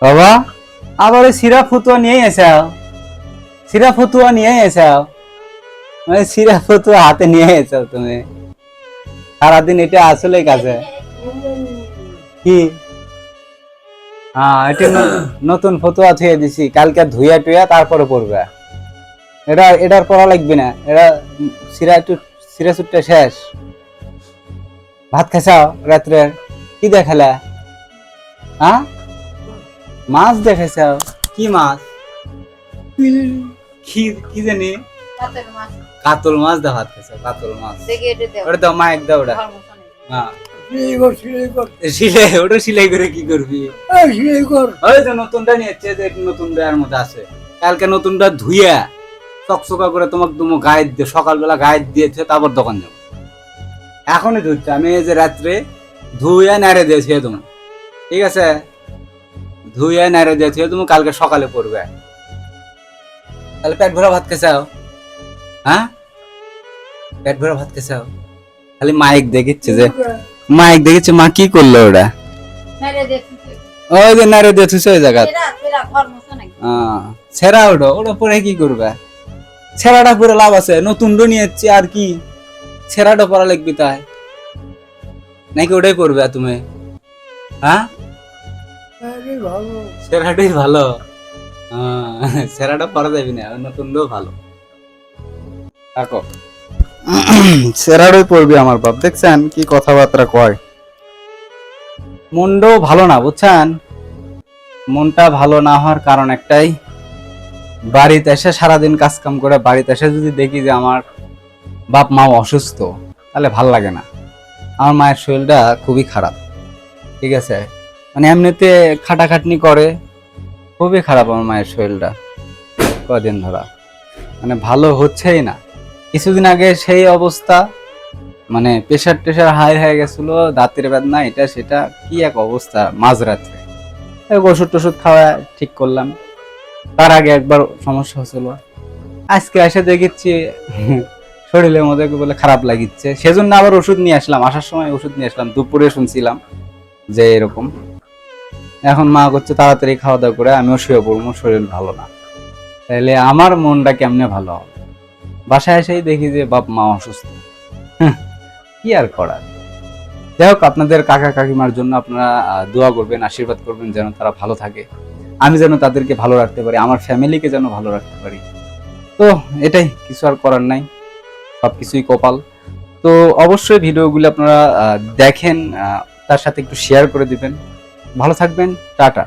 বাবা আবার ওই সিরা ফতুয়া নিয়ে এসাও, সিরা ফতুয়া নিয়ে এসাও, মানে সিরা ফতুয়া হাতে নিয়ে এসাও তুমি সারাদিন। এটা আসলে কাছে কি? হ্যাঁ, এটা নতুন ফতুয়া থুয়ে দিছি, কালকে ধুইয়া টুইয়া তারপরে পড়বে। এটার পড়া লাগবে না, এটা সিরা চুটটা শেষ। ভাত খাইছাও রাত্রে? কি দেখালা? হ্যাঁ, মাছ দেখাইছাও? কি মাছ? কি কি জানি? কাতল মাছ দা ভাত খাইছাও? কাতল মাছ ওটা দাও, মাইক দাও ওটা। হ্যাঁ, সিলাই, ওটা সিলাই করে কি করবি? ওই যে নতুনটা নিয়েছে, যে নতুনটা এর মধ্যে আছে, কালকে নতুনটা ধুইয়া চকচকা করে তোমাকে তুমি গায়ে দিয়ে সকালবেলা গায়ে দিয়েছে, তারপর দোকান যাবো। এখনই ধুচ্ছে আমি, এই যে রাত্রে ধুইয়া নাড়ে দিয়েছি তুমি, ঠিক আছে? ধুইয়া নাড়ে দিয়েছি তুমি, কালকে সকালে পড়বে। তাহলে পেট ভরা ভাত খেসাও? হ্যাঁ, পেট ভরা ভাত খেসাও? খালি মাইক দেখিচ্ছে, যে মাইক দেখিচ্ছে। মা কি করলো ওটা? ওই যে নাড়ে দিয়েছিস ওই জায়গা। ছেঁড়া ওটা, ওটা পরে কি করবে? ছেঁড়াটা পরে লাভ আছে? নতুন নিয়েছি আর কি, ছেঁড়াটা পরা লাগবি তাই নাকি? ওটাই পড়বে তুমি? হ্যাঁ, ছেঁড়াটাই ভালো। ছেঁড়াটা পরা যাবি না, নতুনটাও ভালো। থাকো, ছেঁড়াটাই পড়বি আমার বাপ। দেখছেন কি কথাবার্তা কয়? মনটাও ভালো না, বুঝছেন? মনটা ভালো না হওয়ার কারণ একটাই, বাড়িতে এসে সারাদিন কাজ কাম করে বাড়িতে এসে যদি দেখি যে আমার বাপ মা অসুস্থ, তাহলে ভাল লাগে না। আমার মায়ের শরীরটা খুবই খারাপ, ঠিক আছে? মানে এমনিতে খাটাখাটনি করে, খুবই খারাপ আমার মায়ের শরীরটা কদিন ধরা, মানে ভালো হচ্ছেই না। কিছুদিন আগে সেই অবস্থা, মানে প্রেশার টেশার হাই হয়ে গেছিল, দাঁতের বেদনা, এটা সেটা, কি এক অবস্থা। মাঝরাত্রে ওষুধ টষুধ খাওয়া ঠিক করলাম, তার আগে একবার সমস্যা হচ্ছিল। আজকে এসে দেখেছি শরীরের মধ্যে বলে খারাপ লাগিচ্ছে, সেজন্য আবার ওষুধ নিয়ে আসলাম। আসার সময় ওষুধ নিয়ে আসলাম, দুপুরে শুনছিলাম যে এরকম। এখন মা করছে তাড়াতাড়ি খাওয়া দাওয়া করে আমিও শুয়ে পড়বো, শরীর ভালো না। তাইলে আমার মনটা কেমনে ভালো হবে? বাসায় এসেই দেখি যে বাপ মা অসুস্থ। কি আর করার। যাই হোক, আপনাদের কাকা কাকিমার জন্য আপনারা দোয়া করবেন, আশীর্বাদ করবেন, যেন তারা ভালো থাকে, আমি যেন তাদেরকে ভালো রাখতে পারি, আমার ফ্যামিলিকে যেন ভালো রাখতে পারি। তো এটাই, কিছু আর করার নাই, সবকিছুই কপাল। তো অবশ্যই ভিডিওগুলো আপনারা দেখেন, তার সাথে একটু শেয়ার করে দিবেন। ভালো থাকবেন, টাটা।